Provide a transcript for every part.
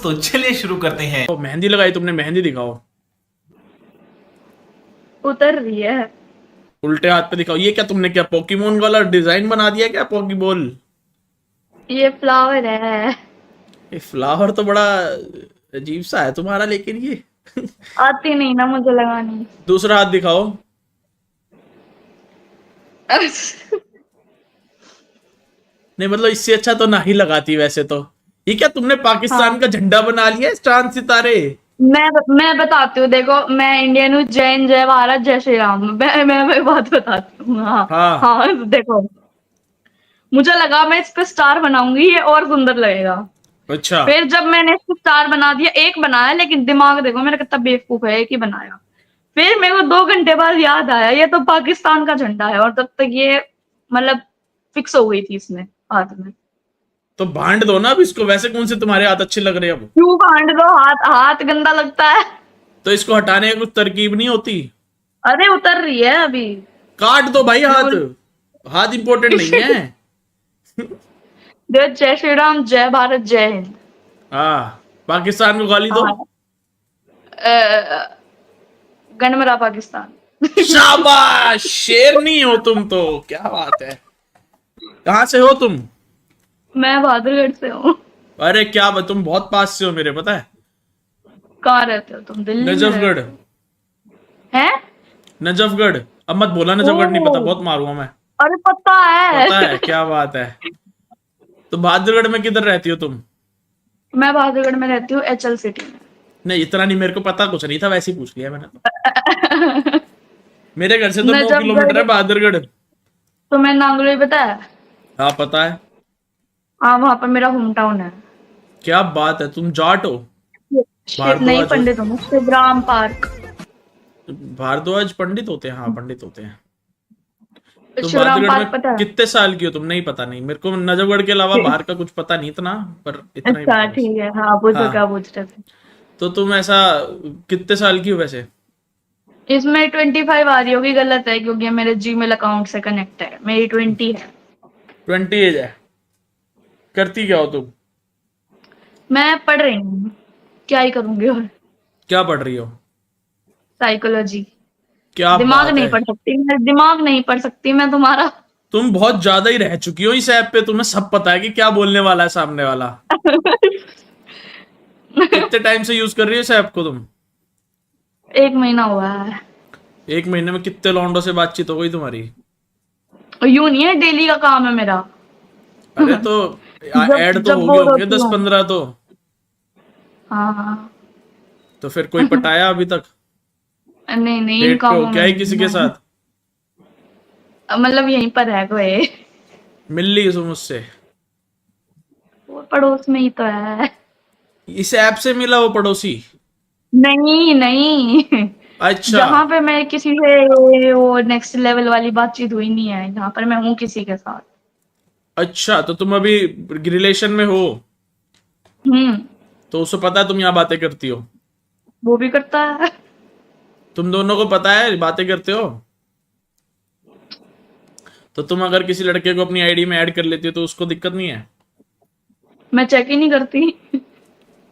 तो चलिए शुरू करते हैं। तो मेहंदी लगाई तुमने, मेहंदी दिखाओ। उतर रही है। उल्टे हाथ पे दिखाओ। ये क्या तुमने, क्या पोकेमोन वाला डिजाइन बना दिया क्या, पोकेबॉल? ये फ्लावर है। ये फ्लावर तो बड़ा अजीब सा है तुम्हारा, लेकिन ये आती नहीं ना मुझे लगानी। दूसरा हाथ दिखाओ। नहीं मतलब इससे अच्छा तो ना ही लगाती वैसे तो। ये क्या तुमने पाकिस्तान हाँ, का झंडा बना लिया है, चांद सितारे? मैं बताती हूँ। देखो, मैं इंडियन हूँ। जय हिंद, जय भारत, जय श्री राम। मैं बात बताती हूँ। हाँ। हाँ। हाँ, देखो, मुझे लगा मैं इस पे स्टार बनाऊंगी, ये और सुंदर लगेगा। अच्छा। फिर जब मैंने इसको स्टार बना दिया, एक बनाया, लेकिन दिमाग देखो मेरा कितना बेवकूफ है, एक ही बनाया। फिर मेरे को 2 घंटे बाद याद आया ये तो पाकिस्तान का झंडा है, और तब तक ये मतलब फिक्स हो गई थी इसमें हाथ में। तो बांट दो ना अब इसको, वैसे कौन से तुम्हारे हाथ अच्छे लग रहे हैं अब? क्यों कांड दो? हाथ हाथ गंदा लगता है। तो इसको हटाने की कुछ तरकीब नहीं होती? अरे उतर रही है अभी। काट दो भाई हाथ। बिल्कुल। हाथ इंपॉर्टेंट नहीं है। जय जय श्री राम, जय भारत, जय हिंद। हाँ, पाकिस्तान को गाली दो। हाँ। गणमरा पाकिस्तान। शाबाश, शेरनी हो तुम तो, क्या बात है। कहाँ से हो तुम? मैं बहादुरगढ़ से हूँ। अरे क्या तुम बहुत पास से हो मेरे, पता है। कहाँ रहते हो तुम? दिल्ली में नजफगढ़। रहते हो? हैं? नजफगढ़। अब मत बोला ओ, नजफगढ़ नहीं पता, बहुत मारूंगा मैं। अरे पता है। पता है, क्या बात है। तो बहादुरगढ़ में किधर रहती हो तुम? मैं बहादुरगढ़ में रहती हूँ, एचएल सिटी में। नहीं इतना नहीं, मेरे को पता कुछ नहीं था, वैसे ही पूछ लिया मैंने तो। मेरे घर से तो 9 किलोमीटर है नजफगढ़। बहादुरगढ़। तुम्हें नांगलोई पता है? हाँ पता है। हाँ, वहां पर मेरा होम टाउन है। क्या बात है, तुम जाट हो? नहीं, भारद्वाज हो? पंडित हूँ। शिवराम पार्क। भारद्वाज पंडित होते हैं, हाँ पंडित होते हैं। तो शिवराम बहादुरगढ़ में पार्क पता कितने साल की हो तुम? नहीं पता, नहीं मेरे को नजफगढ़ के अलावा है? बाहर का कुछ पता नहीं इतना। पर इतना ही अच्छा, पता बस। ठीक है। हाँ, पूछो हाँ। क्या पूछ रहे थे। तो तुम ऐसा कितने साल की हो वैसे? इसमें 25 आ रही होगी, गलत है क्योंकि ये मेरे जीमेल अकाउंट से कनेक्ट है। मेरी 20 है। 20 एज है। करती क्या हो तुम? मैं पढ़ रही हूँ। क्या ही करूंगी और। क्या पढ़ रही हो? साइकोलॉजी। क्या दिमाग बात नहीं है। पढ़ सकती मैं, दिमाग नहीं पढ़ सकती मैं तुम्हारा। तुम बहुत ज्यादा ही रह चुकी हो इस ऐप पे, तुम्हें सब पता है कि क्या बोलने वाला है सामने वाला। कितने टाइम से यूज कर रही हो इस ऐप को तुम? 1 महीना हुआ है। 1 महीने में कितने लौंडों से बातचीत हो गई तुम्हारी? और यूं नहीं है, डेली का काम है मेरा। अरे तो जब ऐड तो जब हो गए बोर होंगे होती दस हूँ। पंद्रह तो। हाँ, हाँ। तो फिर कोई पटाया अभी तक? नहीं, नहीं, इन डेट पे हो कामों क्या में ही नहीं किसी के मैं। साथ? मतलब यहीं पर है कोई। मिल ली तुम उससे? वो पड़ोस में ही तो है। इस ऐप से मिला वो पड़ोसी? नहीं, नहीं। अच्छा। जहां पे मैं किसी से वो नेक्स्ट लेवल वाली बातचीत हुई नहीं है, जहां पर मैं हूँ किसी के साथ। अच्छा तो तुम अभी रिलेशन में हो? हम्म। तो उसे पता है तुम यहाँ बातें करती हो? वो भी करता है। तुम दोनों को पता है बातें करते हो? तो तुम अगर किसी लड़के को अपनी आईडी में ऐड कर लेती हो तो उसको दिक्कत नहीं है? मैं चेक ही नहीं करती।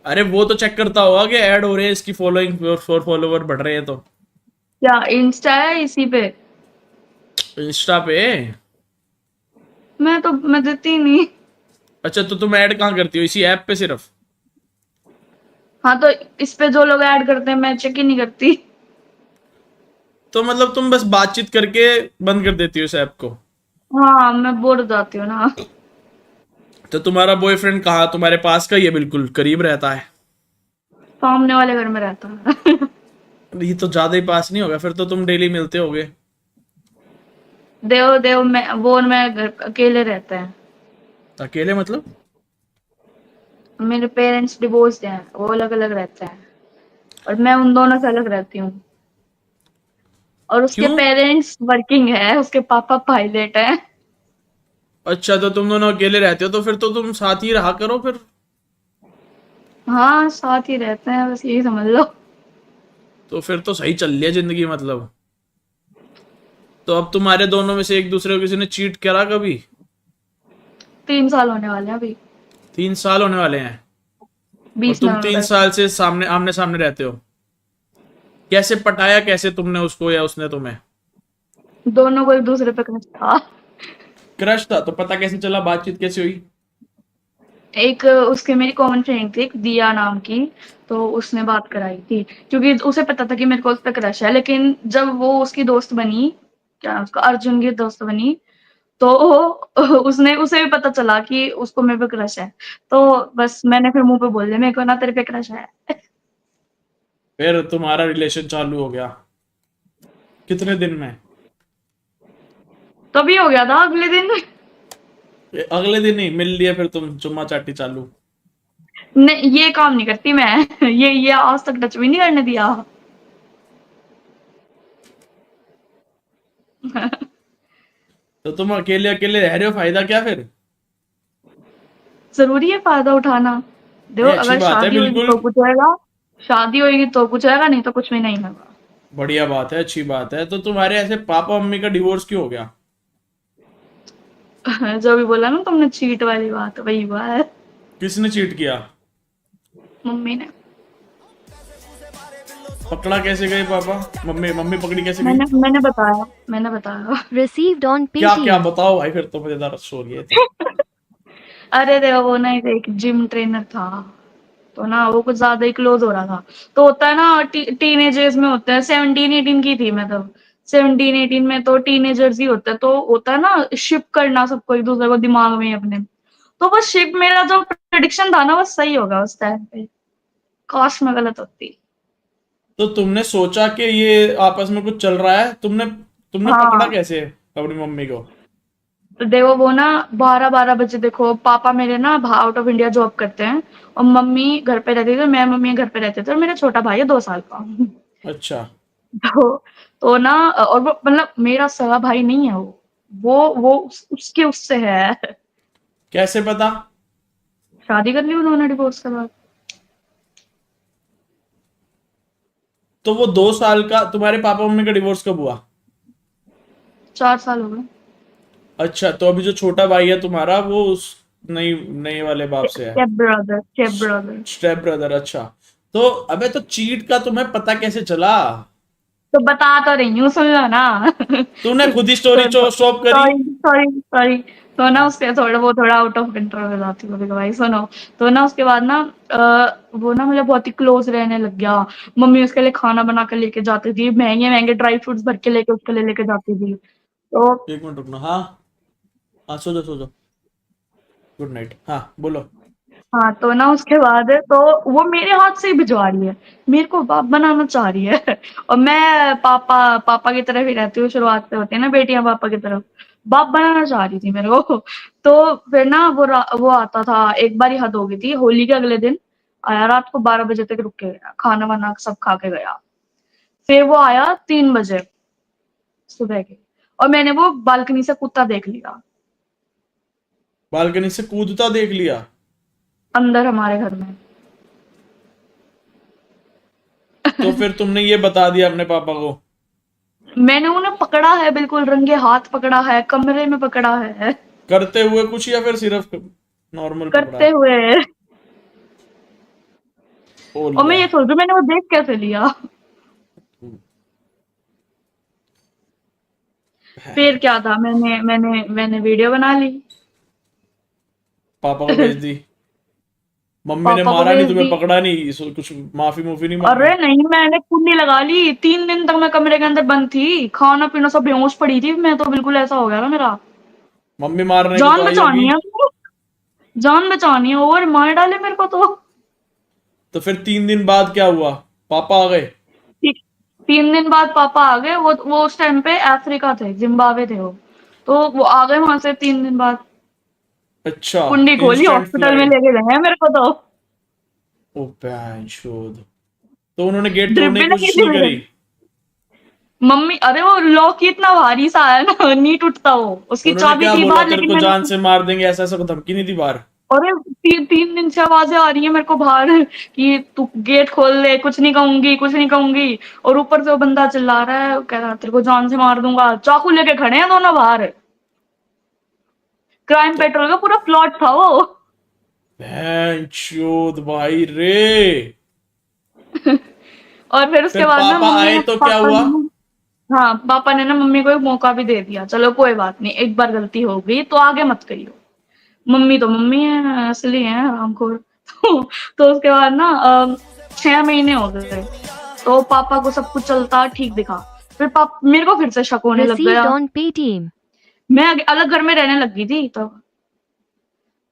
अरे वो तो चेक करता होगा कि ऐड हो रहे हैं, इसकी फॉलोइंग और फॉलोवर बढ़ रहे हैं तो। क्या इंस्टा है इसी पे? इंस्टा पे? मैं देती ही नहीं। अच्छा तो तुम ऐड कहाँ करती हो, इसी ऐप पे सिर्फ? हाँ, तो इस पे जो लोग ऐड करते हैं मैं चेक ही नहीं करती। तो मतलब तुम बस बातचीत करके बंद कर देती हो इस ऐप को? हाँ, मैं बोर हो जाती हूँ ना। तो तुम्हारा बॉयफ्रेंड कहाँ, तुम्हारे पास का ही है, बिल्कुल करीब रहता है? सामने वाले घर में रहता है। ये तो ज्यादा ही पास नहीं होगा, फिर तो तुम डेली मिलते होगे। देव देव में वो और मैं घर अकेले रहते हैं। अकेले मतलब? मेरे पेरेंट्स डिवोर्स हैं, वो अलग अलग रहते हैं। और मैं उन दोनों से अलग रहती हूँ। और उसके क्यों? पेरेंट्स वर्किंग है, उसके पापा पायलट है। अच्छा तो तुम दोनों अकेले रहते हो, तो फिर तो तुम साथ ही रहा करो फिर। हाँ, साथ ही रहते हैं, बस यही समझ लो। तो फिर तो सही चल रही है जिंदगी मतलब। तो अब तुम्हारे दोनों में से एक दूसरे को किसी ने चीट करा कभी? 3 साल होने वाले हैं अभी। 3 साल होने वाले हैं? और 20 तुम तीन नवंबर। साल से सामने आमने सामने रहते हो। कैसे पटाया, कैसे तुमने उसको या उसने तुम्हें? दोनों को एक दूसरे पे क्रश था। क्रश था तो पता कैसे चला, बातचीत कैसे हुई? एक उसके मेरी कॉमन फ्रेंड थी, एक दिया नाम की, तो उसने बात कराई थी, क्योंकि उसे पता था कि मेरे को उस पे क्रश है। लेकिन जब वो उसकी दोस्त बनी, क्या उसका अर्जुन की दोस्त बनी, तो उसने उसे भी पता चला कि उसको मेरे पे क्रश है। तो बस मैंने फिर मुंह पे बोल दिया मेरे को ना तेरे पे क्रश है। फिर तुम्हारा रिलेशन चालू हो गया कितने दिन में? तभी हो गया था अगले दिन। अगले दिन ही मिल लिए फिर तुम, चुम्मा चाटी चालू? नहीं, ये काम नहीं करती मैं। ये आज तक टच भी नहीं करने दिया। तो तुम अकेले अकेले रह रहे हो, फायदा क्या फिर? जरूरी है फायदा उठाना। देखो, नहीं, अच्छी अगर बात है शादी होगी बिल्कुल। तो कुछ होएगा, शादी होगी तो कुछ होएगा, नहीं तो कुछ भी नहीं होगा। बढ़िया बात है, अच्छी बात है। तो तुम्हारे ऐसे पापा मम्मी का डिवोर्स क्यों हो गया? जो भी बोला ना तुमने चीट वाली बात, वही हुआ है। किसने चीट किया? मम्मी ने। पकड़ा कैसे गए पापा? मम्मी मम्मी पकड़ी कैसे गई? मैंने बताया। Received on क्या क्या Paytm. बताओ भाई, फिर तो मजेदार स्टोरी है तो। अरे देखो, वो ना एक जिम ट्रेनर था, तो ना वो कुछ ज्यादा ही क्लोज हो रहा था। तो होता है ना, टीनेजर्स में होते हैं, 17-18 की थी मैं तब। 17-18 में तो टीनेजर्स ही होते हैं, तो होता है ना शिप करना सबको एक दूसरे को दिमाग में ही अपने। तो बस शिप, मेरा जो प्रेडिक्शन था ना, बस सही होगा उस टाइम पे। काश मैं गलत होती। तो तुमने सोचा कि ये आपस में कुछ चल रहा है, तुमने तुमने पकड़ा हाँ, कैसे अपनी मम्मी को? तो देखो वो ना 12-12 बजे, देखो पापा मेरे ना आउट ऑफ इंडिया जॉब करते हैं, और मम्मी घर पे रहती थी, मैं मम्मी घर पे रहते थे, और मेरा छोटा भाई है 2 साल का। अच्छा। तो तो ना, और वो मतलब मेरा सगा भाई नहीं है वो उसके उससे है। कैसे पता? शादी कर ली उन्होंने डिवोर्स के बाद। तो वो 2 साल का तुम्हारे पापा मम्मी का डिवोर्स कब हुआ? 4 साल हो गए। अच्छा, तो अभी जो छोटा भाई है तुम्हारा वो उस नई नए वाले बाप से है? Step brother. स्टेप ब्रदर, अच्छा। तो अबे, तो चीट का तुम्हें पता कैसे चला? तो बता तो रही हूँ, सुन लो ना। तूने खुद ही स्टोरी सुनो, स्टॉप करी? Sorry sorry sorry. तो ना हाँ। उसके थोड़ा वो थोड़ा आउट ऑफ कंट्रोल हो जाती है कभी कभाई, सुनो। तो ना उसके बाद ना, वो ना मुझे बहुत ही क्लोज रहने लग गया। मम्मी उसके लिए खाना बना के लेके जाती थी, महंगे महंगे ड्राई फ्रूट्स भर के लेके उसके लिए लेके जाती थी। तो 1 मिनट रुकना, हाँ। हाँ, सो जाओ सो जाओ। गुड नाइट, हाँ बोलो। हाँ, तो ना उसके बाद तो वो मेरे हाथ से ही भिजवा रही है, मेरे को बाप बनाना चाह रही है। और मैं पापा पापा की तरफ ही रहती हूँ, शुरुआत से होती है ना बेटियां पापा की तरफ। बाप बनाना चाह रही थी मेरे को। तो फिर ना वो आता था, एक बार ही हद हो गई थी, होली के अगले दिन आया, रात को 12 बजे तक रुक के गया, खाना वाना सब खा के गया। फिर वो आया 3 बजे सुबह के, और मैंने वो बालकनी से कुत्ता देख लिया, बालकनी से कूदता देख लिया? अंदर हमारे घर में। तो फिर तुमने ये बता दिया अपने पापा को? मैंने उन्हें पकड़ा है, बिल्कुल रंगे हाथ पकड़ा है, कमरे में पकड़ा है। करते हुए कुछ या फिर सिर्फ नॉर्मल पकड़ा? करते हुए। ओ और मैं ले। ये सोच रही हूँ मैंने वो देख कैसे लिया। फिर क्या था, मैंने वीडियो बना ली। पापा को भेज दी? मम्मी ने पापा को मारा नहीं भेज तुम्हें, दी। पकड़ा नहीं, कुछ माफी मुफी नहीं अरे मांगी? नहीं, मैंने कुंडी लगा ली, 3 दिन तक मैं कमरे के अंदर बंद थी, खाना पीना सब बेहोश पड़ी थी मैं, तो बिल्कुल ऐसा हो गया था मेरा। मम्मी मारने को तो जान आई होगी? बचानी है तो, जान बचानी है, और मार डाले मेरे को तो। तो फिर 3 दिन बाद क्या हुआ? पापा आ गए? 3 दिन बाद पापा आ गए, वो उस टाइम पे अफ्रीका थे, जिम्बाब्वे थे वो। तो वो आ गए वहां से 3 दिन बाद। अच्छा। कुंडी खोली, इंस्टेंट हॉस्पिटल में फ्लाइट? लेके गए हैं मेरे को तो। ओ शोध। तो उन्होंने गेट ड्रिप तोड़ने भी की लगी कोशिश थी नहीं मेरे। करी? मम्मी, अरे वो लॉक ही इतना भारी सा है ना, नहीं टूटता वो, उसकी उन्होंने चाबी क्या थी बोला, बाहर, तेरे लेकिन को मैंने। जान से मार देंगे ऐसा ऐसा, कोई धमकी नहीं दी बाहर? अरे 3 दिन से आवाजें आ रही है मेरे को बाहर, कि तू गेट खोल दे, कुछ नहीं कहूंगी, कुछ नहीं कहूंगी। और ऊपर से वो बंदा चिल्ला रहा है, कह रहा है, तेरे को जान से मार दूंगा, चाकू लेके खड़े हैं दोनों बाहर। क्राइम तो पेट्रोल का पूरा प्लॉट था वो। भैंचोद भाई रे। और फिर उसके फिर बाद ना पापा मम्मी आए ने तो क्या पापा हुआ? ने हाँ, पापा ने ना मम्मी को एक मौका भी दे दिया, चलो कोई बात नहीं, एक बार गलती हो गई तो आगे मत करियो। मम्मी तो मम्मी है, असली है हमको। तो उसके बाद ना 6 महीने हो गए, तो पापा को सब कुछ चलता ठीक दिखा। फिर पाप मेरे को फिर से शक होने लग Received गया। on Paytm. मैं अलग घर में रहने लग गई थी तब।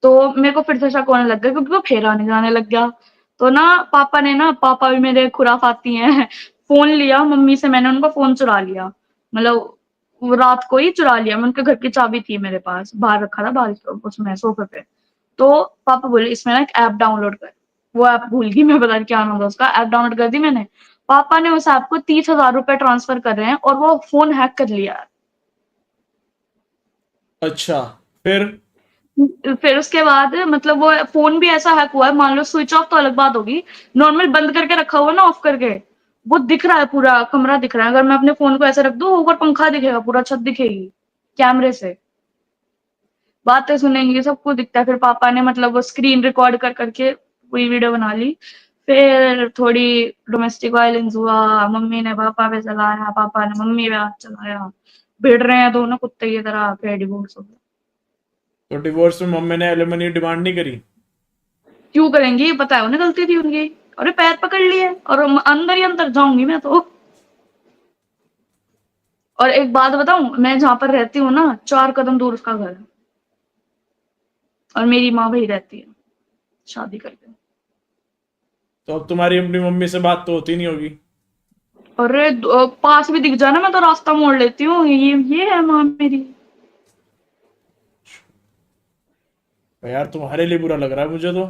तो मेरे को फिर से शक होने लग गया क्योंकि वो फेर आने जाने लग गया। तो ना पापा ने ना, पापा भी मेरे खुराफाती हैं, फोन लिया मम्मी से, मैंने उनका फोन चुरा लिया। मतलब वो रात को ही चुरा लिया, मैं उनके घर की चाबी थी मेरे पास, बाहर रखा था, बाहर उसमें सोफे पे। तो पापा बोले इसमें ना एक ऐप डाउनलोड कर। वो ऐप भूल गई मैं, पता नहीं क्या नाम था उसका, ऐप डाउनलोड कर दी मैंने। पापा ने उस ऐप को 30,000 रुपए ट्रांसफर कर रहे हैं और वो फोन हैक कर लिया। अच्छा, फिर? फिर उसके बाद मतलब वो फोन भी ऐसा हैक हुआ है, मान लो स्विच ऑफ तो अलग बात होगी, नॉर्मल बंद करके रखा हुआ ना ऑफ करके, वो दिख रहा है, पूरा कमरा दिख रहा है। अगर मैं अपने फोन को ऐसे रख दूं, ऊपर पंखा दिखेगा, पूरा छत दिखेगी कैमरे से, बातें सुनेंगी, सब कुछ दिखता है। फिर पापा ने मतलब वो स्क्रीन रिकॉर्ड कर करके पूरी वीडियो बना ली। फिर थोड़ी डोमेस्टिक वायलेंस हुआ, मम्मी ने पापा पे चलाया, पापा ने मम्मी पे हाथ चलाया, भिड़ रहे हैं दोनों कुत्ते की तरह, फिर डिवोर्स हो गया। तो डिवोर्स में मम्मी ने एलिमनी डिमांड नहीं करी? क्यों करेंगी, पता है उन्हें गलती थी उनकी। अरे पैर पकड़ लिए और अंदर ही अंदर जाऊंगी मैं तो। और एक बात बताऊं, मैं जहां पर रहती हूँ ना, 4 कदम दूर उसका घर है, और मेरी माँ वही रहती है शादी करके। तो अब तुम्हारी अपनी मम्मी से बात तो होती नहीं होगी? अरे पास भी दिख जाना मैं तो रास्ता मोड़ लेती हूँ, ये है माँ मेरी। यार तुम्हारे लिए बुरा लग रहा है मुझे तो।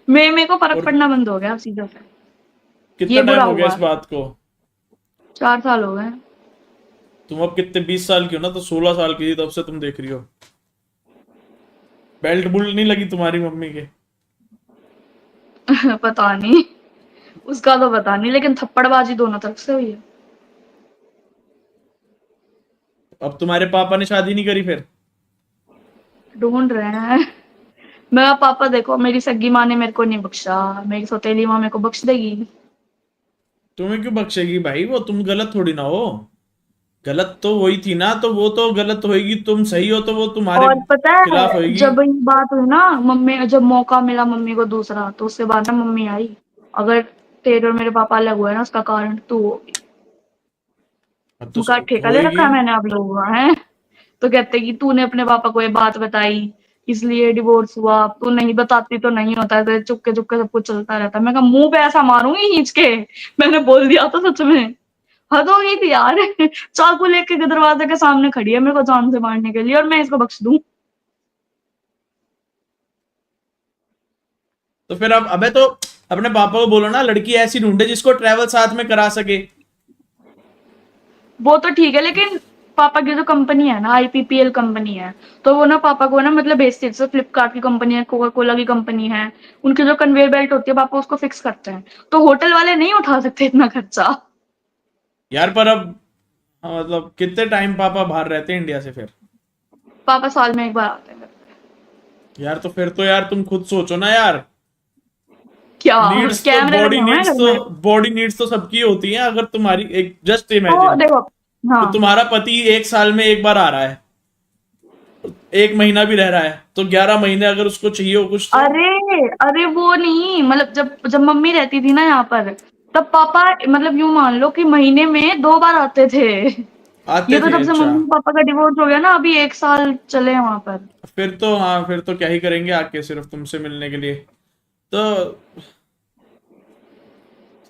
मैं मेरे को फर्क और पड़ना बंद हो गया अब सीधे से। कितना ये टाइम बुरा हो गया इस हुआ, बात को? 4 साल हो गए। तुम अब कितने, 20 साल की हो ना, तो 16 साल की थी तब से तुम देख रही हो। बेल्ट बुल्ट नहीं लगी तुम्हारी मम्मी के? पता नहीं, उसका तो पता नहीं, लेकिन थप्पड़बाजी दोनों तरफ से हुई है। अब तुम्हारे पापा ने शादी नहीं करी फिर? ढूंढ रहे हैं। मेरा पापा देखो, मेरी सगी माँ ने मेरे को नहीं बख्शा, मेरी सौतेली माँ मेरे को बख्श देगी। तुम्हें क्यों बख्शेगी भाई, वो तुम गलत थोड़ी ना हो। गलत तो वही थी ना, तो वो तो गलत होएगी, तुम सही हो तो वो तुम्हारे और पता खिलाफ है होएगी। जब ये बात हुई ना, मम्मी जब मौका मिला मम्मी को दूसरा, तो उसके बाद ना मम्मी आई, अगर तेरे और मेरे पापा अलग हुए ना, उसका कारण तू होगी। अब तो उनका ठेका ले होएगी। रखा है मैंने आप लोगों का है। तो कहते कि तूने अपने पापा को ये बात बताई, इसलिए डिवोर्स हुआ, तू नहीं बताती तो नहीं होता है, तो चुपके चुपके सब कुछ चलता रहता। मैं कहा मुंह पे ऐसा मारूंगी खींच के, मैंने बोल दिया था सच में। हद हो गई थी यार। चाकू लेके के दरवाजे के सामने खड़ी है मेरे को जान से मारने के लिए, और मैं इसको बख्श दूं? तो फिर अब अबे तो अपने पापा को बोलो ना, लड़की ऐसी ढूंढे जिसको ट्रैवल साथ में करा सके। वो तो ठीक है, लेकिन पापा की जो कंपनी है ना, आईपीपीएल कंपनी है, तो वो ना पापा को ना मतलब भेजती है, जैसे फ्लिपकार्ट की कंपनी है, कोका कोला की कंपनी है, उनकी जो कन्वेयर बेल्ट होती है पापा उसको फिक्स करते हैं। तो होटल वाले नहीं उठा सकते इतना खर्चा। यार पर अब, हाँ, मतलब कितने टाइम पापा बाहर रहते हैं इंडिया से फिर? पापा साल में एक बार आते हैं। यार तो फिर तो यार तुम खुद सोचो ना यार। क्या नीड्स तो, कैमरे लगे हुए हैं घर में? बॉडी नीड्स तो सबकी होती हैं। अगर तुम्हारी एक, जस्ट तो इमेजिन देखो, कि हाँ, तुम्हारा पति 1 साल में एक बार आ रहा है, 1 महीना भी रह रहा है, तो 11 महीने अगर उसको चाहिए हो कुछ तो। अरे अरे वो नहीं, मतलब जब जब मम्मी रहती थी ना यहाँ पर, तब पापा मतलब यूं मान लो कि महीने में 2 बार आते थे। ये आते तो थे, जब से अच्छा। मम्मी पापा का डिवोर्स हो गया ना, अभी 1 साल चले हैं वहां पर। फिर तो हाँ, फिर तो क्या ही करेंगे आके सिर्फ तुमसे मिलने के लिए। तो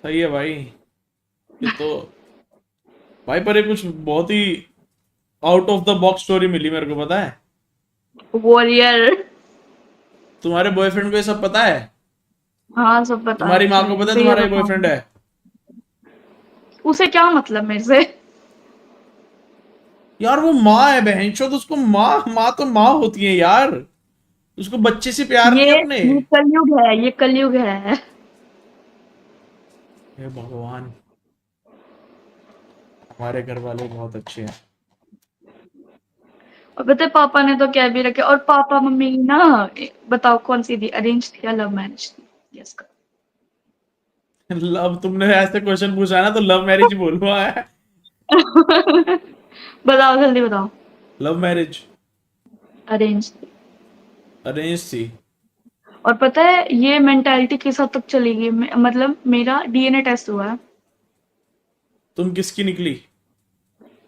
सही है भाई, ये तो। भाई पर ये कुछ बहुत ही out of the box story मिली मेरे को, पता है? वॉरियर। तुम्हारे बॉयफ्रेंड को ये सब पता है? हाँ सब पता है तुम्हारी माँ को उसे, पता है तुम्हारा ये बेइज्जत बॉयफ्रेंड हूँ। है? उसे क्या मतलब मेरे से? यार वो माँ है बहनचोद, तो उसको माँ, माँ तो माँ होती है यार। उसको बच्चे से प्यार नहीं अपने। ये कलयुग है, ये कलयुग है। हे भगवान, हमारे घर वाले बहुत अच्छे हैं। और पता है पापा ने तो क्या भी रखे, और पापा मम्मी की ना, बताओ कौन सी थी, अरेंज थी या लव मैरिज थी, यस करो। लव, तुमने ऐसे क्वेश्चन पूछा है ना तो लव मैरिज ही बोलूंगा है। बताओ जल्दी बताओ। Love marriage. अरेंज थी। अरेंज थी। और पता है ये मेंटालिटी किस हद तक चली गई, मतलब मेरा डीएनए टेस्ट हुआ है, तुम किसकी निकली?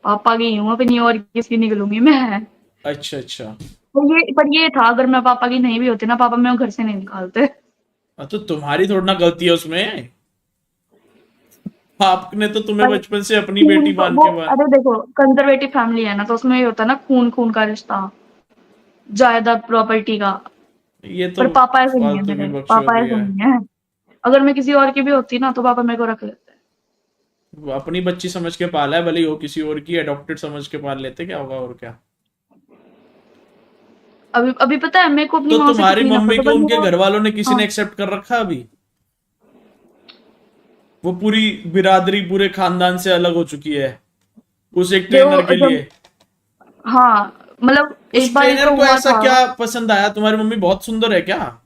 पापा की हूँ अपनी, और किसकी निकलूंगी मैं। अच्छा अच्छा। पर ये था, अगर मैं पापा की नहीं भी होती ना, पापा मेरे को घर से नहीं निकालते। तो तुम्हारी थोड़ा ना गलती है उसमें। आपने तो तुम्हें पर बचपन से अपनी खून बेटी तो मान वो, के मान। अरे देखो कंजर्वेटिव फैमिली है ना, तो उसमें ये होता है ना, खून खून का रिश्ता, जायदाद प्रॉपर्टी का। ये तो पर पापा ऐसे नहीं है फालतू की मेरे, पापा बकचोदी ऐसे है। नहीं है। अगर मैं किसी और की भी होती ना, तो पापा मेरे को रख लेते। वो अपनी बच्ची समझ के पाला है, भले ही हो किसी और की, अडॉप्टेड समझ के पाल लेते, क्या होगा और क्या। अभी अभी पता है मेरे को अपनी तो माँ से तुम्हारी कितनी मम्मी नफरत है, को पर उनके मेरा। घर वालों ने किसी ने हाँ। एक्सेप्ट कर रखा अभी? वो पूरी बिरादरी पूरे खानदान से अलग हो चुकी है उस एक ट्रेनर देखो के जब, लिए। हाँ मतलब एक उस बार ट्रेनर तो को हुआ ऐसा था। क्या पसंद आया? तुम्हारी मम्मी बहुत सुंदर है क्या?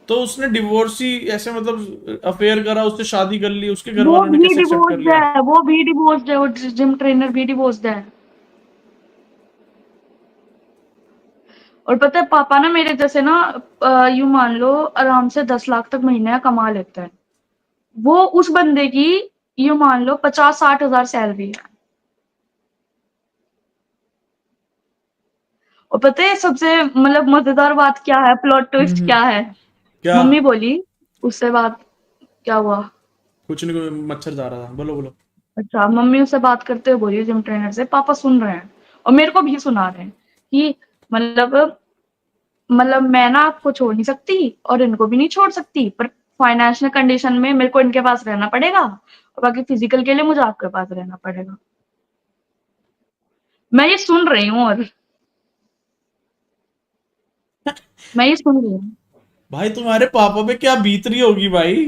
तो उसने डिवोर्स ही ऐसे मतलब अफेयर करा, उससे शादी कर ली, उसके घर वो वालों ने भी कैसे एक्सेप्ट कर डिवोर्स्ड लिया? है, वो भी डिवोर्स्ड है, वो जिम ट्रेनर भी डिवोर्स्ड है। और पता है पापा ना मेरे जैसे ना, यूं मान लो आराम से 10 लाख तक महीने कमा लेते हैं। वो उस बंदे की यूं मान लो 50-60 हजार सैलरी है। और पता है सबसे मतलब मजेदार बात क्या है, प्लॉट ट्विस्ट हम्म। क्या है। क्या? मम्मी बोली उससे बात, क्या हुआ। कुछ नहीं, मच्छर जा रहा था, बोलो बोलो। अच्छा, मम्मी उससे बात करते हुए बोली जिम ट्रेनर से, पापा सुन रहे हैं और मेरे को भी सुना रहे हैं कि मतलब मतलब मैं ना आपको छोड़ नहीं सकती और इनको भी नहीं छोड़ सकती, पर फाइनेंशियल कंडीशन में मेरे को इनके पास रहना पड़ेगा, और बाकी फिजिकल के लिए मुझे आपके पास रहना पड़ेगा। मैं ये सुन रही हूँ, और मैं ये सुन रही हूँ। भाई तुम्हारे पापा पे क्या बीत रही होगी भाई,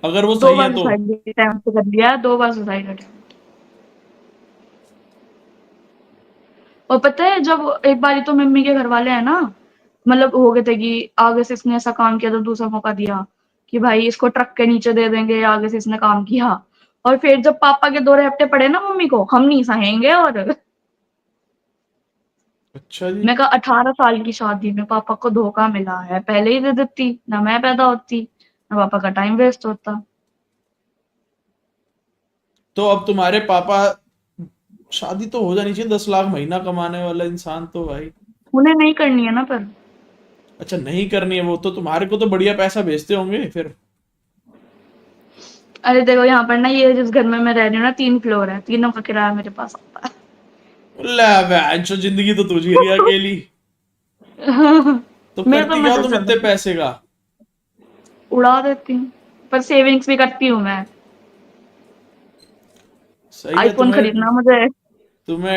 अगर वो दो सही है बार तो। सुसाइड अटेम्प्ट कर लिया है, 2 बार सुसाइड अटेम्प्ट। और पता है जब एक बारी तो मम्मी के घर वाले है ना, मतलब हो गए थे कि आगे से इसने ऐसा काम किया तो दूसरा मौका दिया कि भाई इसको ट्रक के नीचे दे देंगे, आगे से इसने काम किया। और फिर जब पापा के 2 रैपटे पड़े ना मम्मी को, हम नहीं सहेंगे। और अच्छा जी। मैं कहा 18 साल की शादी में पापा को धोखा मिला है, पहले ही दे देती ना, मैं पैदा होती ना, पापा का टाइम वेस्ट होता। तो अब तुम्हारे पापा, शादी तो हो जानी चाहिए, 10 लाख महीना कमाने वाला इंसान तो भाई। उन्हें नहीं करनी है ना पर। अच्छा नहीं करनी है, वो तो तुम्हारे को तो बढ़िया पैसा भेजते होंगे फिर। अरे देखो यहाँ पर ना, ये जिस घर में मैं रह रही हूँ ना, 3 फ्लोर है, तीनों का किराया मेरे पास आता ले बहन चो, जिंदगी तो तू जी रही है अकेली। है। तो मेरे तो करती क्या हो मजे तुम चल इतने रहे हैं, पैसे का? उड़ा देती हूँ, पर सेविंग्स भी करती हूँ मैं। सही है आईफोन तुम्हें। खरीदना मुझे। तुम्हें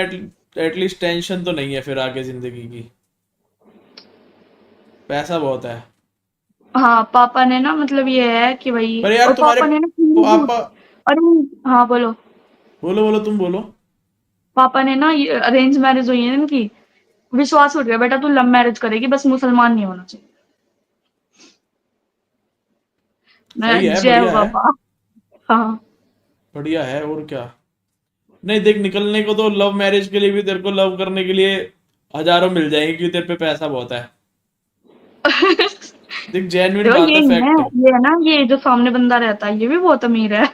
एटलीस्ट टेंशन तो नहीं है फिर आगे जिंदगी की। पैसा बहुत है। हाँ पापा ने ना, मतलब ये है कि भाई, पर यार और तुम्हारे पापा ने ना पापा। अरे हाँ बोलो। बोलो बोलो, तुम बोलो। पापा ने ना, ये अरेंज मैरिज हुई है ना इनकी, विश्वास उठ गया, बेटा तू लव मैरिज करेगी, बस मुसलमान नहीं होना चाहिए। मैं सही है, जय हो बढ़िया है। पापा। हाँ। बढ़िया है और क्या। नहीं देख, निकलने को तो लव मैरिज के लिए भी तेरे को लव करने के लिए हजारों मिल जाएंगे, क्योंकि तेरे पे पैसा बहुत है। देख, जेन्युइन देखो बात ये है, नहीं है, फैक्ट। ये है ना, ये जो सामने बंदा रहता है ये भी बहुत अमीर है,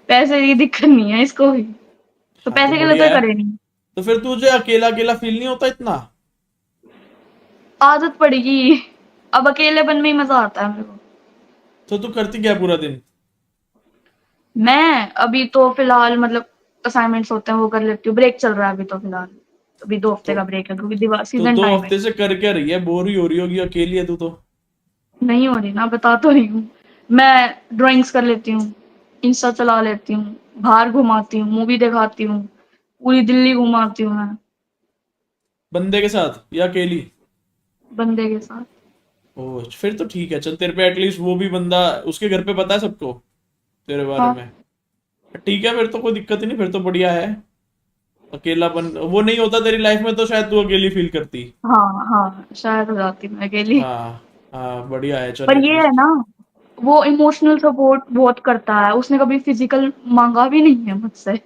पैसे की दिक्कत नहीं है इसको भी, तो हाँ तो पैसे के लिए तो बढ़िया ये है। करे नहीं। तो फिर तुझे अकेला अकेला फील नहीं होता इतना? आदत पड़ेगी, अब अकेलेपन में ही मजा आता है मेरे को। तो तू करती क्या पूरा दिन? मैं अभी तो फिलहाल मतलब असाइनमेंट्स होते हैं वो कर लेती हूँ, ब्रेक चल रहा है अभी तो फिलहाल। अभी 2 हफ्ते तो का ब्रेक है क्योंकि दिवाली तो सीजन दो टाइम है। हफ्ते से कर क्या रही है? बोर ही हो रही होगी, अकेली है तू तो। नहीं हो रही ना, बता तो रही हूँ। मैं ड्राइंग्स कर लेती हूँ, इंस्टा चला लेती हूँ, बाहर घुमाती हूँ, मूवी दिखाती हूँ, पूरी दिल्ली घुमाती हूँ मैं, बंदे के साथ या अकेली? बंदे के साथ। ओह फिर तो ठीक है, चल तेरे पे एटलीस्ट वो भी बंदा, उसके घर पे पता है सबको तेरे बारे हाँ। में। ठीक है, फिर तो कोई दिक्कत ही नहीं, फिर तो बढ़िया है। अकेलापन वो नहीं होता तेरी लाइफ में तो शायद तू अकेली फील करती। हाँ हाँ, शायद हो जाती मैं अकेली। हाँ हाँ, बढ़िया है, चल पर ये है एटलीस्ट। ना, वो इमोशनल सपोर्ट बहुत करता है, उसने कभी फिजिकल मांगा भी नहीं है मुझसे।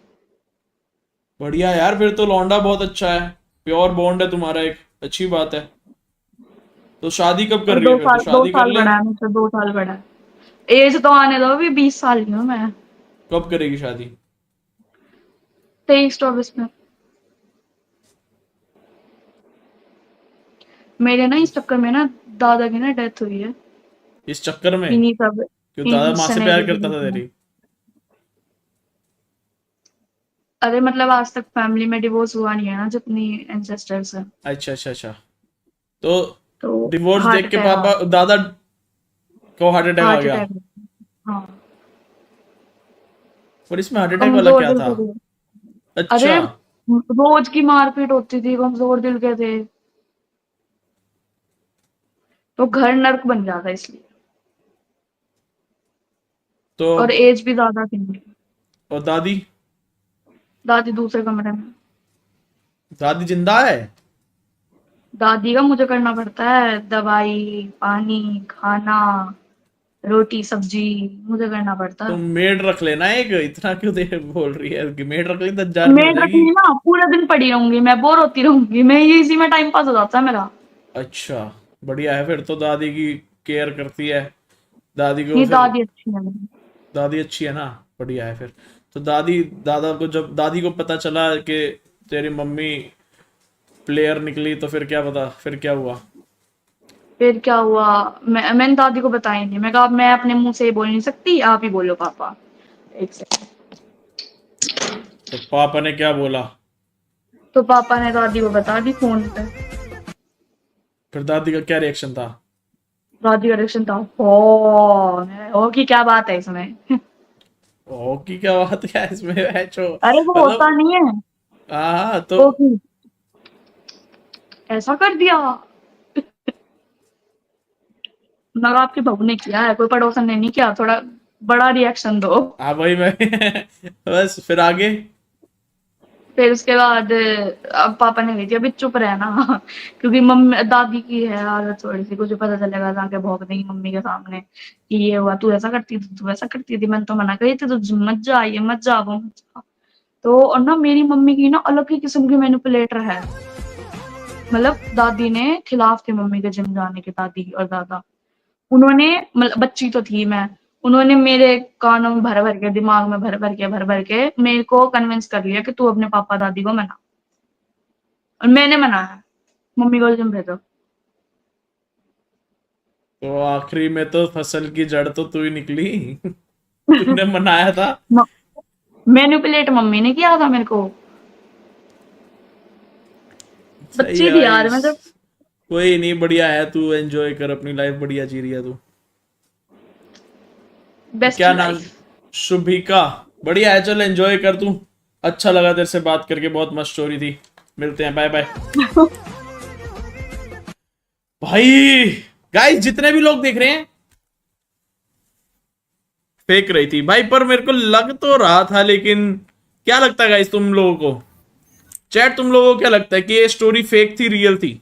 बढ़िया यार, फिर तो लौंडा बहुत अच्छा है, प्योर बॉन्ड है तुम्हारा, एक अच्छी बात है। तो शादी कब कर और रही है, फिर तो दो शादी कर साल ले। बड़ा है मुझसे, 2 साल बड़ा है। एज तो आने दो, अभी 20 साल की हूँ मैं। कब करेगी शादी? 23-24 में। मेरे ना इस चक्कर में ना दादा की ना डेथ हुई है। इस चक्कर में? इन्हीं सब, क्यों, दादा इन माँ से प्यार सिनेरियो की करता था वजह से। तेरी? अरे मतलब आज तक फैमिली में डिवोर्स हुआ नहीं है ना, जितनी एंसेस्टर्स है। अच्छा अच्छा अच्छा। तो तो डिवोर्स हार्ट देख के अटैक आ पापा दादा को हार्ट अटैक आ हार्ट गया? अटैक हाँ। और इसमें हार्ट अटैक वाला कमजोर क्या दिल था? के थे। अरे अच्छा। रोज की मारपीट होती थी, कमजोर दिल के थे। तो घर नर्क बन जाता इसलिए। तो और एज भी ज्यादा थी मेरी। और दादी? दादी दूसरे कमरे में। दादी जिंदा है? दादी का मुझे करना पड़ता है, दवाई पानी खाना रोटी सब्जी मुझे करना पड़ता तो है। मेड रख लेना एक, इतना क्यों दे बोल रही है कि मेड रख ले, 10,000 में हो मैं जाएगी। रखूंगी ना, पूरा दिन पड़ी रहूंगी, मैं बोर होती रहूंगी, मैं ये इसी में टाइम पास हो जाता है मेरा। अच्छा, बढ़िया है, फिर तो दादी की केयर करती है, दादी को ये फिर। दादी अच्छी है मेरी। दादी अच्छी है ना, बढ़िया है फिर। तो दादी, दादा को जब दादी को पता चला कि तेरी मम्मी प्लेयर निकली, तो फिर क्या पता, फिर क्या हुआ? फिर क्या हुआ, मैंने दादी को बताया नहीं, मैं कहा मैं अपने मुंह से ये बोल नहीं सकती, आप ही बोलो पापा। एक सेकंड। तो पापा ने क्या बोला? तो पापा ने दादी को बता दी फोन पे। फिर दादी का क्या रिएक्शन था? दादी का रिएक्शन था ओ, ओ की क्या बात है इसमें। ओ की क्या बात, क्या इसमें है जो, अरे वो होता मतलब। नहीं है, हाँ तो। ओ की ऐसा कर दिया। मगर आपकी बहू ने किया है, कोई पड़ोसन ने नहीं किया, थोड़ा बड़ा रिएक्शन दो। हाँ भाई मैं बस फिर आगे। फिर उसके बाद अब पापा ने कही थी अभी चुप रहना। क्योंकि मम्मी दादी की है आदत थोड़ी सी, कुछ पता चलेगा जाके भौंक देंगी मम्मी के सामने कि ये हुआ, तू ऐसा करती थी तू ऐसा करती थी, मैंने तो मना करी थी, तो मत जा, ये मत जा वो मत जा। तो और ना मेरी मम्मी की ना अलग ही किस्म की मैनिपुलेटर है। मतलब दादी ने खिलाफ थे मम्मी के जिम जाने के, दादी और दादा। उन्होंने, मतलब बच्ची तो थी मैं, उन्होंने मेरे कानों में भर भर के, दिमाग में भर भर के मेरे को कन्विंस कर लिया कि तू अपने पापा दादी को मना। और मैंने मनाया मम्मी को जिम भेजो। तो आखिरी में तो फसल की जड़ तो तू ही निकली तूने मनाया था। मैनिपुलेट मम्मी ने किया था मेरे को। सही बच्ची है थी भाई। यार मैं जब। कोई नहीं, बढ़िया है, तू एंजॉय कर अपनी लाइफ, बढ़िया जी रही है तू। बेस्ट क्या नाम? लाइफ। शुभिका। बढ़िया है, चल एंजॉय कर तू। अच्छा लगा तेरे से बात करके, बहुत मस्त स्टोरी थी। मिलते हैं, बाय बाय। भाई, गाइस जितने भी लोग देख रहे हैं, फेक रही थी भाई, पर मेरे को लग तो रहा था, लेकिन क्या लगता है गाइस तुम लोगों को? चैट, तुम लोगों को क्या लगता है कि ये स्टोरी फेक थी, रियल थी?